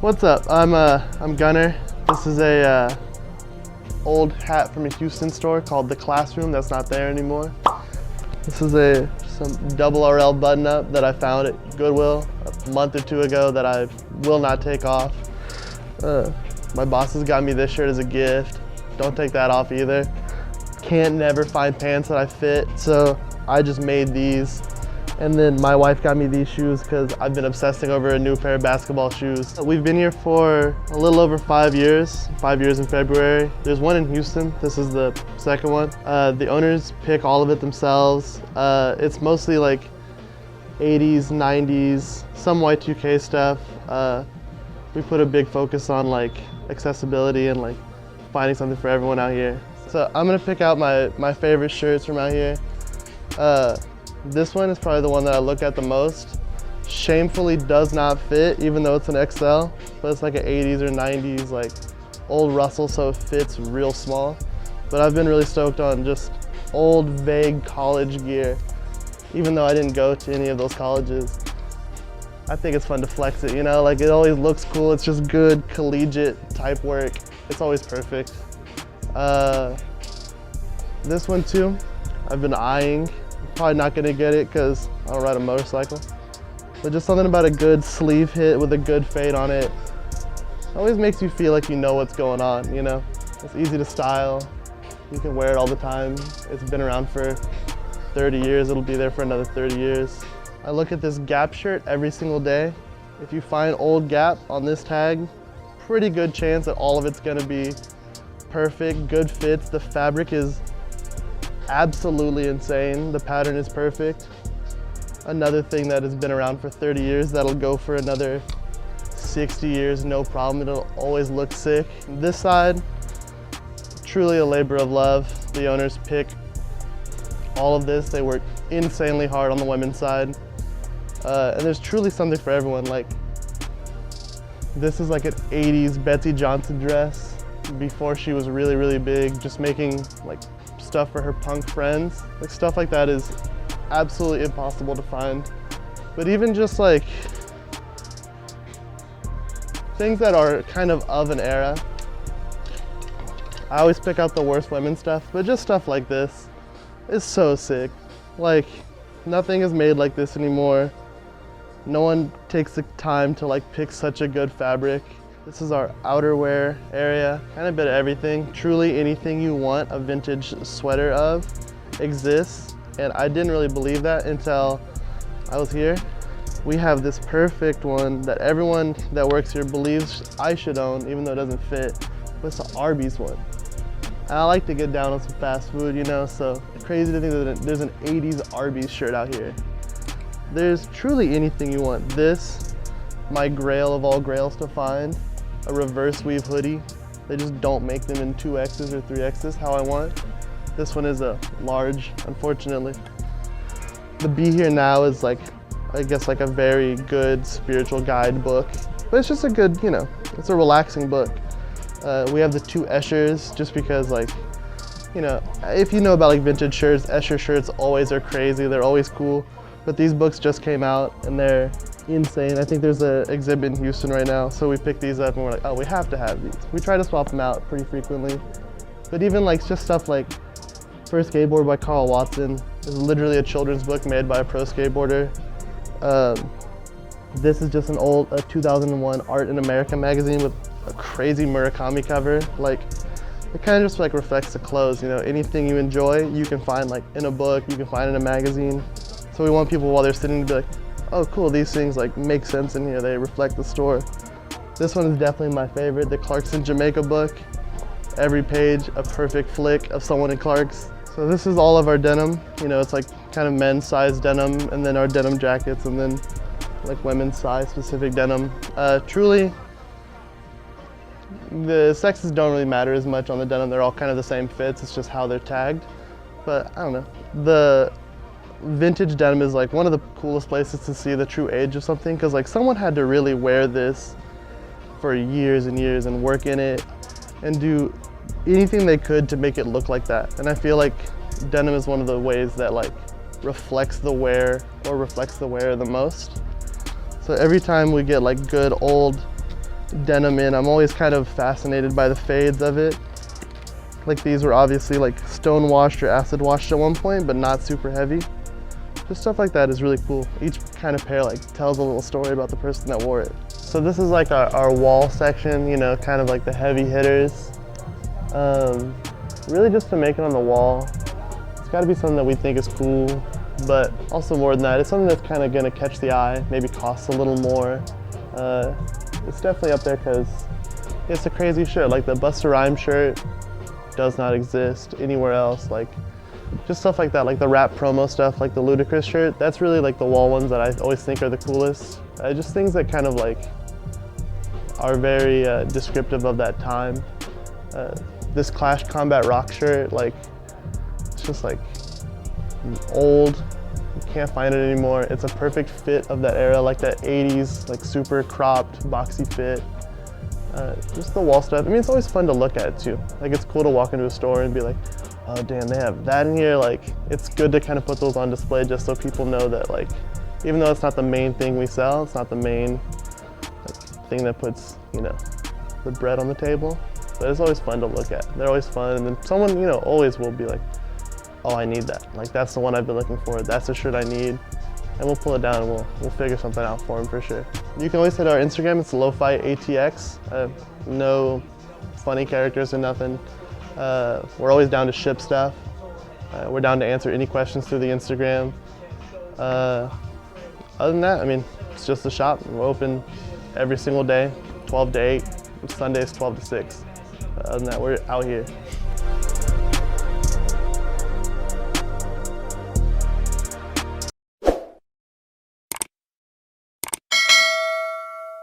What's up? I'm Gunner. This is a old hat from a Houston store called The Classroom that's not there anymore. This is some double RL button up that I found at Goodwill a month or two ago that I will not take off. My bosses got me this shirt as a gift. Don't take that off either. Can't never find pants that I fit, so I just made these. And then my wife got me these shoes because I've been obsessing over a new pair of basketball shoes. We've been here for a little over 5 years, 5 years in February. There's one in Houston. This is the second one. The owners pick all of it themselves. It's mostly like 80s, 90s, some Y2K stuff. We put a big focus on like accessibility and like finding something for everyone out here. So I'm gonna pick out my favorite shirts from out here. This one is probably the one that I look at the most. Shamefully does not fit, even though it's an XL, but it's like an 80s or 90s, like old Russell, so it fits real small. But I've been really stoked on just old, vague college gear, even though I didn't go to any of those colleges. I think it's fun to flex it, you know? Like it always looks cool. It's just good collegiate type work. It's always perfect. This one too, I've been eyeing. Probably not gonna get it because I don't ride a motorcycle. But just something about a good sleeve hit with a good fade on it. Always makes you feel like you know what's going on, you know? It's easy to style. You can wear it all the time. It's been around for 30 years. It'll be there for another 30 years. I look at this Gap shirt every single day. If you find old Gap on this tag, pretty good chance that all of it's gonna be perfect, good fits. The fabric is absolutely insane. The pattern is perfect. Another thing that has been around for 30 years that'll go for another 60 years, no problem. It'll always look sick. This side, truly a labor of love. The owners pick all of this. They work insanely hard on the women's side. And there's truly something for everyone. Like, this is like an 80s Betsy Johnson dress before she was really, really big, just making like stuff for her punk friends. Like stuff like that is absolutely impossible to find. But even just like things that are kind of an era. I always pick out the worst women's stuff, but just stuff like this is so sick. Like nothing is made like this anymore. No one takes the time to like pick such a good fabric. This is our outerwear area, kind of a bit of everything. Truly anything you want a vintage sweater of exists. And I didn't really believe that until I was here. We have this perfect one that everyone that works here believes I should own, even though it doesn't fit. But it's an Arby's one. And I like to get down on some fast food, you know, so it's crazy to think that there's an 80s Arby's shirt out here. There's truly anything you want. This, my grail of all grails to find. A reverse weave hoodie. They just don't make them in 2Xs or 3Xs how I want. This one is a large, unfortunately. The Be Here Now is like, I guess like a very good spiritual guide book. But it's just a good, you know, it's a relaxing book. We have the two Eschers just because like, you know, if you know about like vintage shirts, Escher shirts always are crazy. They're always cool. But these books just came out and they're insane. I think there's an exhibit in Houston right now, so we picked these up and we're like, oh, we have to have these. We try to swap them out pretty frequently. But even like just stuff like First Skateboard by Carl Watson is literally a children's book made by a pro skateboarder. This is just a 2001 Art in America magazine with a crazy Murakami cover. Like, it kind of just like reflects the clothes, you know, anything you enjoy, you can find like in a book, you can find in a magazine. So we want people while they're sitting to be like, oh cool, these things like make sense in here, they reflect the store. This one is definitely my favorite, the Clarkson Jamaica book. Every page, a perfect flick of someone in Clark's. So this is all of our denim, you know, it's like kind of men's size denim, and then our denim jackets, and then like women's size specific denim. Truly, the sexes don't really matter as much on the denim, they're all kind of the same fits, it's just how they're tagged. But I don't know, the vintage denim is like one of the coolest places to see the true age of something, because like someone had to really wear this for years and years and work in it and do anything they could to make it look like that. And I feel like denim is one of the ways that like reflects the wear or reflects the wearer the most. So every time we get like good old denim in. I'm always kind of fascinated by the fades of it. Like these were obviously like stone washed or acid washed at one point, but not super heavy. Just stuff like that is really cool. Each kind of pair like tells a little story about the person that wore it. So this is like our wall section, you know, kind of like the heavy hitters. Really just to make it on the wall. It's gotta be something that we think is cool, but also more than that, it's something that's kind of gonna catch the eye, maybe costs a little more. It's definitely up there because it's a crazy shirt. Like the Busta Rhymes shirt does not exist anywhere else. Like just stuff like that, like the rap promo stuff, like the Ludacris shirt, that's really like the wall ones that I always think are the coolest. Just things that kind of like are very descriptive of that time. This Clash Combat Rock shirt, like it's just like old, you can't find it anymore. It's a perfect fit of that era, like that 80s, like super cropped, boxy fit. Just the wall stuff. I mean, it's always fun to look at too. Like it's cool to walk into a store and be like, oh damn, they have that in here. Like it's good to kind of put those on display just so people know that, like, even though it's not the main thing we sell, it's not the main like, thing that puts, you know, the bread on the table, but it's always fun to look at. They're always fun, and then someone, you know, always will be like, oh, I need that. Like that's the one I've been looking for. That's the shirt I need. And we'll pull it down and we'll figure something out for them for sure. You can always hit our Instagram, it's Lofi ATX. No funny characters or nothing. We're always down to ship stuff. We're down to answer any questions through the Instagram. Other than that, I mean, it's just a shop. We're open every single day, 12 to 8. Sundays, 12 to 6. Other than that, we're out here.